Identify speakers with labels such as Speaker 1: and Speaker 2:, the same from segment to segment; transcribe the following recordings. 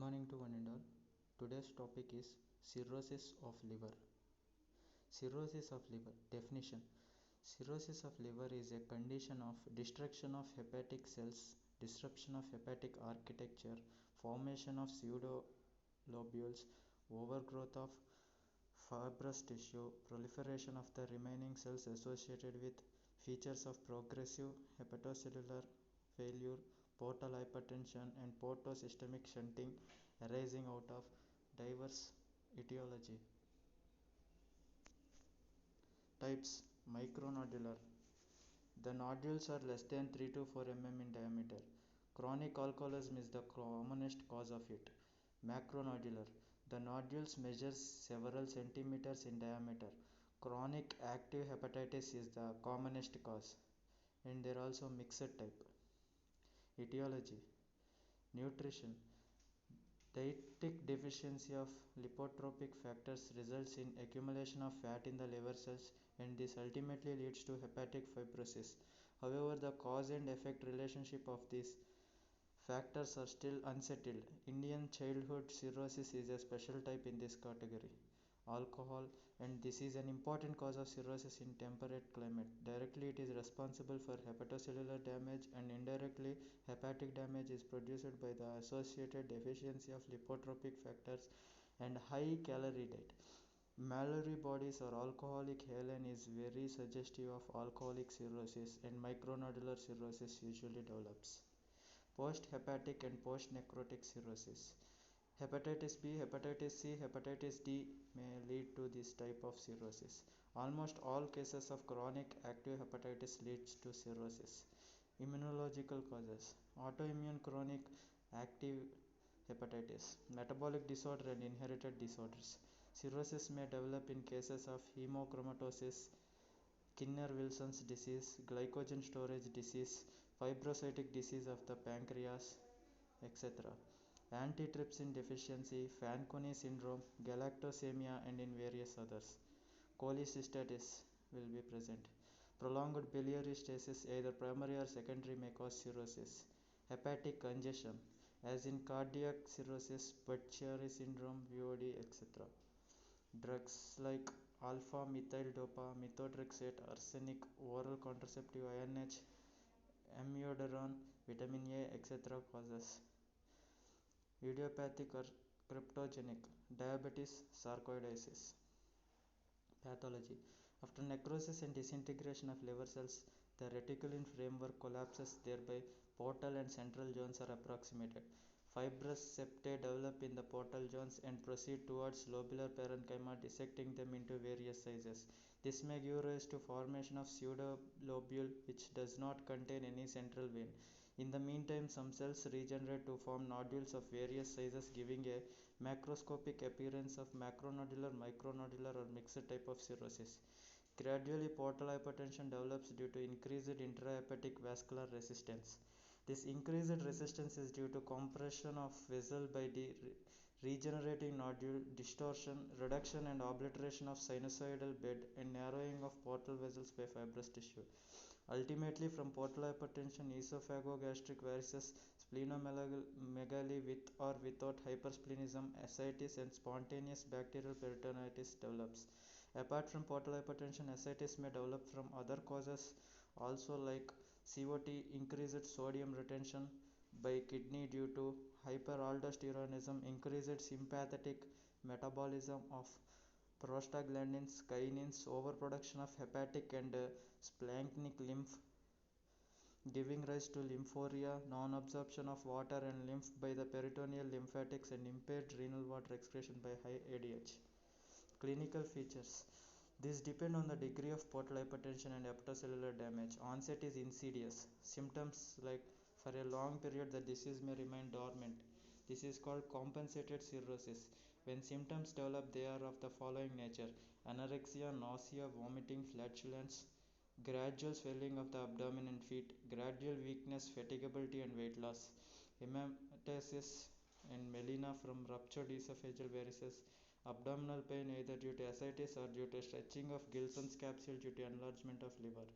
Speaker 1: morning to one and all. Today's topic is cirrhosis of liver. Cirrhosis of liver definition. Cirrhosis of liver is a condition of destruction of hepatic cells, disruption of hepatic architecture, formation of pseudolobules, overgrowth of fibrous tissue, proliferation of the remaining cells associated with features of progressive hepatocellular failure, portal hypertension, and portosystemic shunting arising out of diverse etiology. Types. Micronodular. The nodules are less than 3 to 4 mm in diameter. Chronic alcoholism is the commonest cause of it. Macronodular. The nodules measure several centimeters in diameter. Chronic active hepatitis is the commonest cause, and there are also mixed type. Etiology. Nutrition. Dietetic deficiency of lipotropic factors results in accumulation of fat in the liver cells, and this ultimately leads to hepatic fibrosis. However, the cause and effect relationship of these factors are still unsettled. Indian childhood cirrhosis is a special type in this category. Alcohol, and this is an important cause of cirrhosis in temperate climate. Directly it is responsible for hepatocellular damage, and indirectly hepatic damage is produced by the associated deficiency of lipotropic factors and high calorie diet. Mallory bodies or alcoholic halen is very suggestive of alcoholic cirrhosis, and micronodular cirrhosis usually develops. Post-hepatic and post-necrotic cirrhosis. Hepatitis B, Hepatitis C, Hepatitis D may lead to this type of cirrhosis. Almost all cases of chronic active hepatitis leads to cirrhosis. Immunological causes. Autoimmune chronic active hepatitis, metabolic disorder, and inherited disorders. Cirrhosis may develop in cases of hemochromatosis, Kinner-Wilson's disease, glycogen storage disease, fibrocytic disease of the pancreas, etc. Antitrypsin deficiency, Fanconi syndrome, galactosemia, and in various others. Cholecystitis will be present. Prolonged biliary stasis, either primary or secondary, may cause cirrhosis. Hepatic congestion, as in cardiac cirrhosis, Budd-Chiari syndrome, VOD, etc. Drugs like alpha methyl dopa, methotrexate, arsenic, oral contraceptive INH, amiodarone, vitamin A, etc. causes. Idiopathic or cryptogenic, diabetes, sarcoidosis. Pathology. After necrosis and disintegration of liver cells, the reticulin framework collapses, thereby portal and central zones are approximated. Fibrous septae develop in the portal zones and proceed towards lobular parenchyma, dissecting them into various sizes. This may give rise to formation of pseudolobule, which does not contain any central vein. In the meantime, some cells regenerate to form nodules of various sizes, giving a macroscopic appearance of macronodular, micronodular, or mixed type of cirrhosis. Gradually, portal hypertension develops due to increased intrahepatic vascular resistance. This increased resistance is due to compression of vessel by regenerating nodule, distortion, reduction and obliteration of sinusoidal bed, and narrowing of portal vessels by fibrous tissue. Ultimately, from portal hypertension, esophagogastric varices, splenomegaly with or without hypersplenism, ascites, and spontaneous bacterial peritonitis develops. Apart from portal hypertension, ascites may develop from other causes also, like COT, increased sodium retention by kidney due to hyperaldosteronism, increased sympathetic metabolism of prostaglandins, kinins, overproduction of hepatic and splanchnic lymph, giving rise to lymphoria, non-absorption of water and lymph by the peritoneal lymphatics, and impaired renal water excretion by high ADH. Clinical features. These depend on the degree of portal hypertension and hepatocellular damage. Onset is insidious. Symptoms like for a long period the disease may remain dormant. This is called compensated cirrhosis. When symptoms develop, they are of the following nature: anorexia, nausea, vomiting, flatulence, gradual swelling of the abdomen and feet, gradual weakness, fatigability, and weight loss. Hematosis and melena from ruptured esophageal varices, abdominal pain either due to ascites or due to stretching of Gilson's capsule due to enlargement of liver,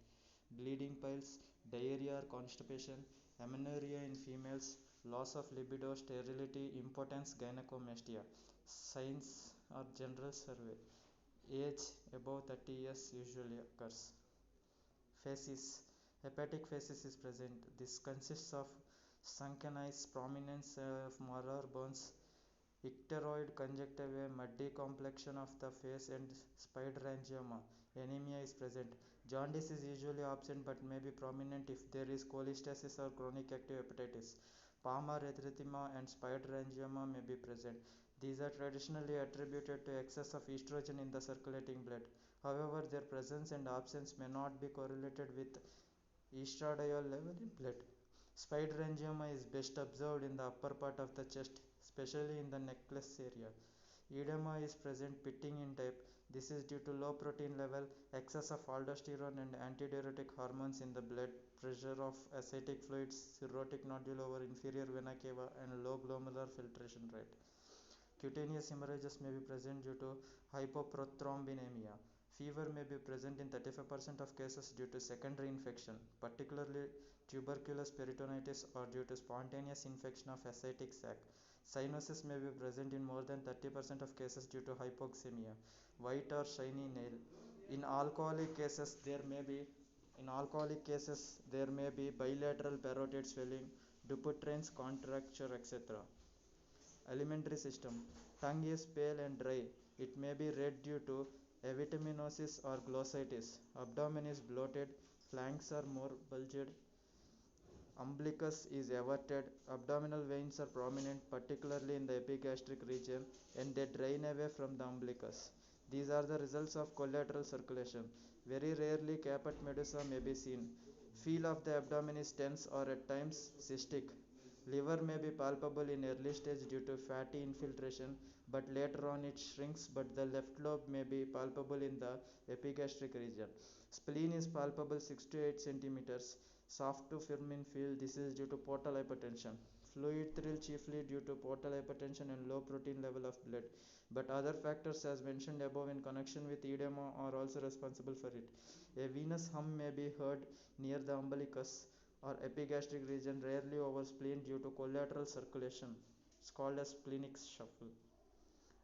Speaker 1: bleeding piles, diarrhea or constipation, amenorrhea in females, loss of libido, sterility, impotence, gynecomastia. Signs or general survey. Age above 30 years usually occurs. Facies. Hepatic facies is present. This consists of sunken eyes, prominence of molar bones, icteroid conjunctiva, muddy complexion of the face, and spider angioma. Anemia is present. Jaundice is usually absent but may be prominent if there is cholestasis or chronic active hepatitis. Palmar, erythema, and spider angioma may be present. These are traditionally attributed to excess of estrogen in the circulating blood. However, their presence and absence may not be correlated with estradiol level in blood. Spider angioma is best observed in the upper part of the chest, especially in the necklace area. Edema is present pitting in type. This is due to low protein level, excess of aldosterone and antidiuretic hormones in the blood, pressure of ascitic fluids, cirrhotic nodule over inferior vena cava, and low glomerular filtration rate. Cutaneous hemorrhages may be present due to hypoprothrombinemia. Fever may be present in 35% of cases due to secondary infection, particularly tuberculous peritonitis or due to spontaneous infection of ascitic sac. Cyanosis may be present in more than 30% of cases due to hypoxemia. White or shiny nail. In alcoholic cases, there may be bilateral parotid swelling, Dupuytren's contracture, etc. Alimentary system. Tongue is pale and dry. It may be red due to avitaminosis or glossitis. Abdomen is bloated. Flanks are more bulged. Umbilicus is everted. Abdominal veins are prominent, particularly in the epigastric region, and they drain away from the umbilicus. These are the results of collateral circulation. Very rarely caput medusa may be seen. Feel of the abdomen is tense or at times cystic. Liver may be palpable in early stage due to fatty infiltration, but later on it shrinks, but the left lobe may be palpable in the epigastric region. Spleen is palpable 6 to 8 centimeters. Soft to firm in feel. This is due to portal hypertension. Fluid thrill chiefly due to portal hypertension and low protein level of blood. But other factors as mentioned above in connection with edema are also responsible for it. A venous hum may be heard near the umbilicus or epigastric region, rarely over spleen due to collateral circulation. It's called as splenic shuffle.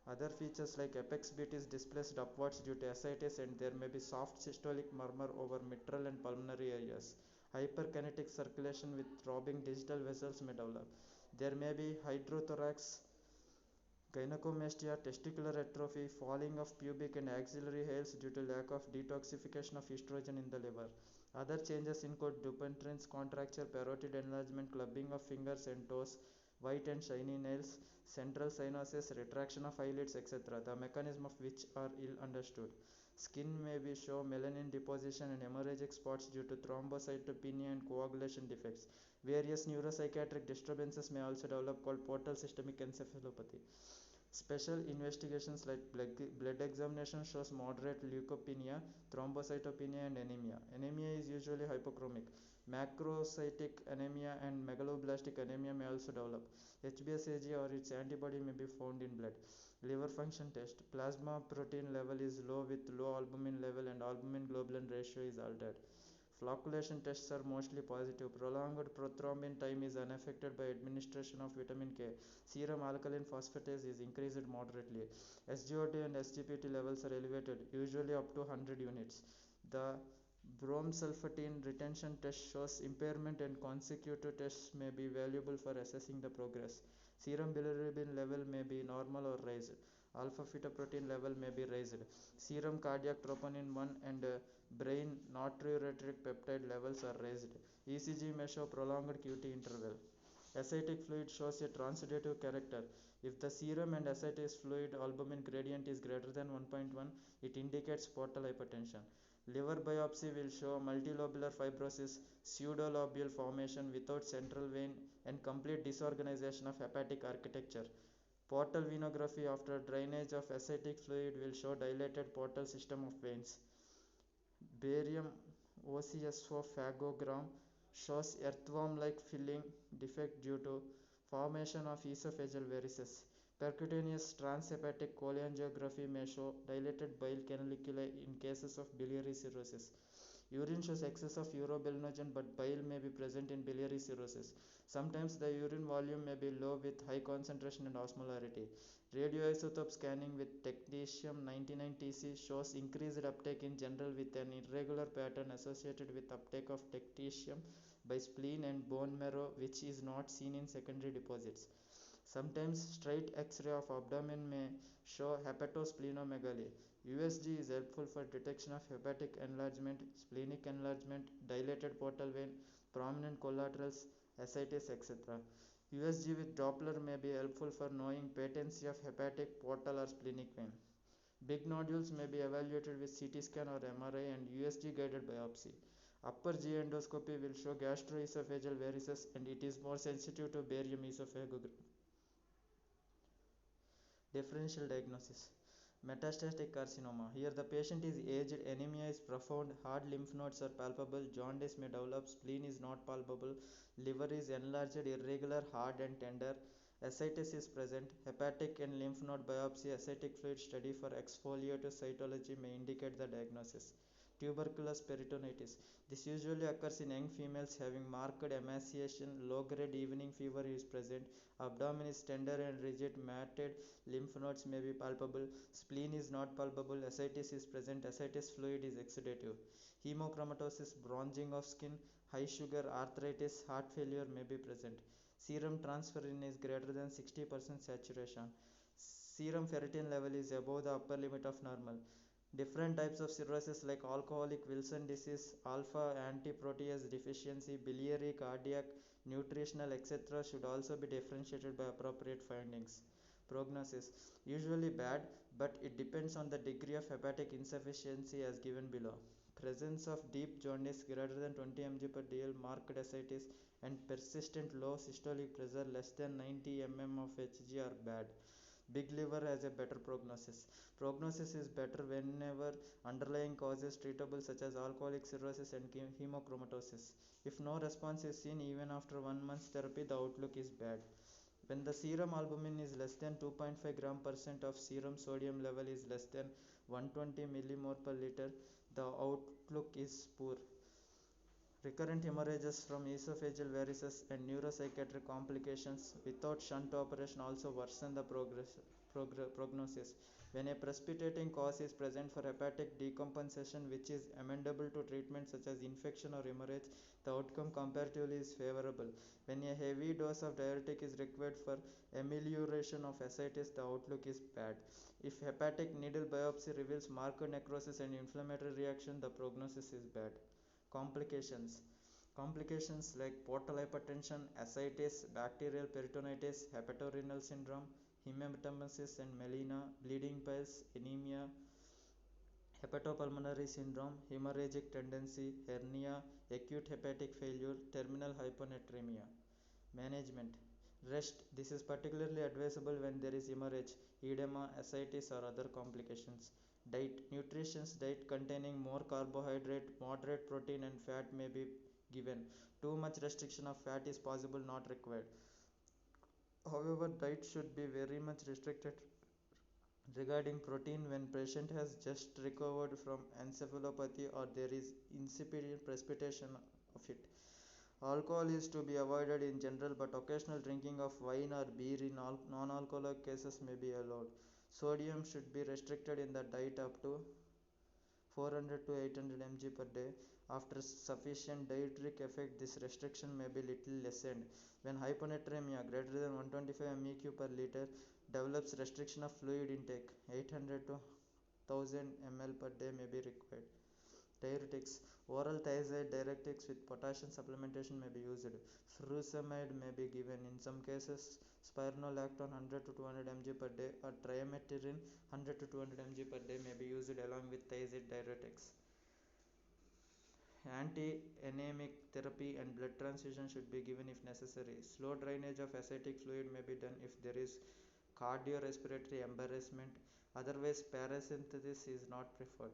Speaker 1: Other features like apex beat is displaced upwards due to ascites, and there may be soft systolic murmur over mitral and pulmonary areas. Hyperkinetic circulation with throbbing digital vessels may develop. There may be hydrothorax, gynecomastia, testicular atrophy, falling of pubic and axillary hairs due to lack of detoxification of estrogen in the liver. Other changes include Dupuytren's contracture, parotid enlargement, clubbing of fingers and toes, white and shiny nails, central cyanosis, retraction of eyelids, etc., the mechanism of which are ill understood. Skin may be show melanin deposition and hemorrhagic spots due to thrombocytopenia and coagulation defects. Various neuropsychiatric disturbances may also develop called portal systemic encephalopathy. Special investigations like blood examination shows moderate leukopenia, thrombocytopenia, and anemia. Anemia is usually hypochromic. Macrocytic anemia and megaloblastic anemia may also develop. HbSAg or its antibody may be found in blood. Liver function test. Plasma protein level is low with low albumin level and albumin globulin ratio is altered. Flocculation tests are mostly positive. Prolonged prothrombin time is unaffected by administration of vitamin K. Serum alkaline phosphatase is increased moderately. SGOT and SGPT levels are elevated, usually up to 100 units. The bromsulfatine retention test shows impairment, and consecutive tests may be valuable for assessing the progress. Serum bilirubin level may be normal or raised. Alpha fetoprotein level may be raised. Serum cardiac troponin 1 and brain natriuretic peptide levels are raised. ECG may show prolonged QT interval. Ascitic fluid shows a transitive character. If the serum and ascites fluid albumin gradient is greater than 1.1, it indicates portal hypertension. Liver biopsy will show multilobular fibrosis, pseudolobule formation without central vein, and complete disorganization of hepatic architecture. Portal venography after drainage of ascitic fluid will show dilated portal system of veins. Barium ocsophagogram shows earthworm-like filling defect due to formation of esophageal varices. Percutaneous transhepatic cholangiography may show dilated bile canaliculi in cases of biliary cirrhosis. Urine shows excess of urobilinogen, but bile may be present in biliary cirrhosis. Sometimes the urine volume may be low with high concentration and osmolarity. Radioisotope scanning with technetium 99 Tc shows increased uptake in general with an irregular pattern associated with uptake of technetium by spleen and bone marrow, which is not seen in secondary deposits. Sometimes straight X-ray of abdomen may show hepatosplenomegaly. USG is helpful for detection of hepatic enlargement, splenic enlargement, dilated portal vein, prominent collaterals, ascites, etc. USG with Doppler may be helpful for knowing patency of hepatic, portal or splenic vein. Big nodules may be evaluated with CT scan or MRI and USG guided biopsy. Upper G endoscopy will show gastroesophageal varices and it is more sensitive to barium esophagogram. Differential diagnosis. Metastatic carcinoma. Here the patient is aged, anemia is profound, hard lymph nodes are palpable, jaundice may develop, spleen is not palpable, liver is enlarged, irregular, hard and tender, ascites is present, hepatic and lymph node biopsy, ascitic fluid study for exfoliatocytology may indicate the diagnosis. Tuberculous peritonitis. This usually occurs in young females having marked emaciation, low-grade evening fever is present, abdomen is tender and rigid, matted lymph nodes may be palpable, spleen is not palpable, ascites is present, ascites fluid is exudative. Hemochromatosis, bronzing of skin, high sugar, arthritis, heart failure may be present. Serum transferrin is greater than 60% saturation. Serum ferritin level is above the upper limit of normal. Different types of cirrhosis like alcoholic Wilson disease, alpha antiprotease deficiency, biliary, cardiac, nutritional, etc. should also be differentiated by appropriate findings. Prognosis. Usually bad, but it depends on the degree of hepatic insufficiency as given below. Presence of deep jaundice greater than 20 mg per dl, marked ascites, and persistent low systolic pressure less than 90 mm of Hg are bad. Big liver has a better prognosis. Prognosis is better whenever underlying causes treatable such as alcoholic cirrhosis and hemochromatosis. If no response is seen even after 1 month's therapy, the outlook is bad. When the serum albumin is less than 2.5 gram percent of serum sodium level is less than 120 millimole per liter, the outlook is poor. Recurrent hemorrhages from esophageal varices and neuropsychiatric complications without shunt operation also worsen the prognosis. When a precipitating cause is present for hepatic decompensation which is amendable to treatment such as infection or hemorrhage, the outcome comparatively is favorable. When a heavy dose of diuretic is required for amelioration of ascites, the outlook is bad. If hepatic needle biopsy reveals marked necrosis and inflammatory reaction, the prognosis is bad. Complications like portal hypertension, ascites, bacterial peritonitis, hepatorenal syndrome, hematemesis and melena, bleeding piles, anemia, hepatopulmonary syndrome, hemorrhagic tendency, hernia, acute hepatic failure, terminal hyponatremia. Management. Rest. This is particularly advisable when there is hemorrhage, edema, ascites or other complications. Diet. Nutritious diet containing more carbohydrate, moderate protein and fat may be given. Too much restriction of fat is possible, not required. However, diet should be very much restricted regarding protein when patient has just recovered from encephalopathy or there is incipient precipitation of it. Alcohol is to be avoided in general, but occasional drinking of wine or beer in non-alcoholic cases may be allowed. Sodium should be restricted in the diet up to 400 to 800 mg per day. After sufficient dietetic effect, this restriction may be little lessened. When hyponatremia greater than 125 MEq per liter develops, restriction of fluid intake 800 to 1000 ml per day may be required. Diuretics. Oral thiazide diuretics with potassium supplementation may be used. Furosemide may be given. In some cases, spironolactone 100 to 200 mg per day or trimetazidine 100 to 200 mg per day may be used along with thiazide diuretics. Anti-anemic therapy and blood transfusion should be given if necessary. Slow drainage of ascitic fluid may be done if there is cardiorespiratory embarrassment. Otherwise, paracentesis is not preferred.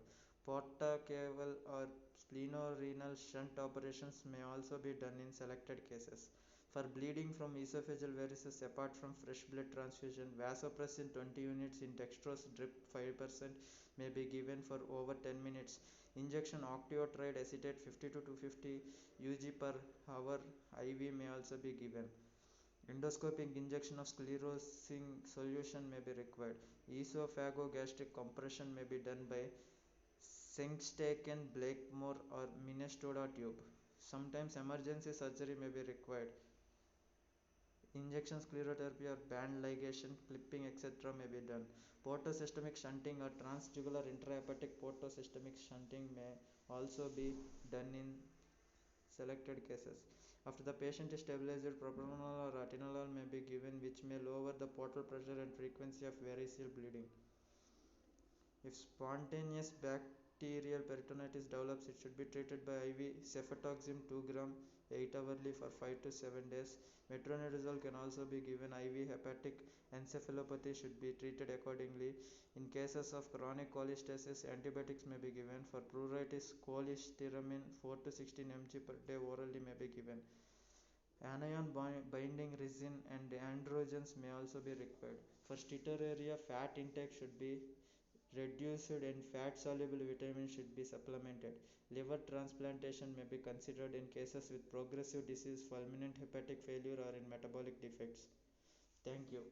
Speaker 1: Portacaval or splenorenal shunt operations may also be done in selected cases. For bleeding from esophageal varices apart from fresh blood transfusion, vasopressin 20 units in dextrose drip 5% may be given for over 10 minutes. Injection octreotide acetate 50 to 250 Ug per hour IV may also be given. Endoscopic injection of sclerosing solution may be required. Esophagogastric compression may be done by Sengstaken, Blakemore or Minnesota tube. Sometimes emergency surgery may be required. Injection sclerotherapy or band ligation, clipping, etc. may be done. Portosystemic shunting or transjugular intrahepatic portosystemic shunting may also be done in selected cases. After the patient is stabilized, propranolol or atenolol may be given, which may lower the portal pressure and frequency of variceal bleeding. If spontaneous bacterial peritonitis develops, it should be treated by IV cefatoxim 2 gram 8 hourly for 5 to 7 days. Metronidazole can also be given. IV hepatic encephalopathy should be treated accordingly. In cases of chronic cholestasis, antibiotics may be given. For pruritus, cholestyramine 4 to 16 mg per day orally may be given. Anion binding resin and androgens may also be required. For steatorrhea, fat intake should be reduced and fat soluble vitamins should be supplemented. Liver transplantation may be considered in cases with progressive disease, fulminant hepatic failure, or in metabolic defects. Thank you.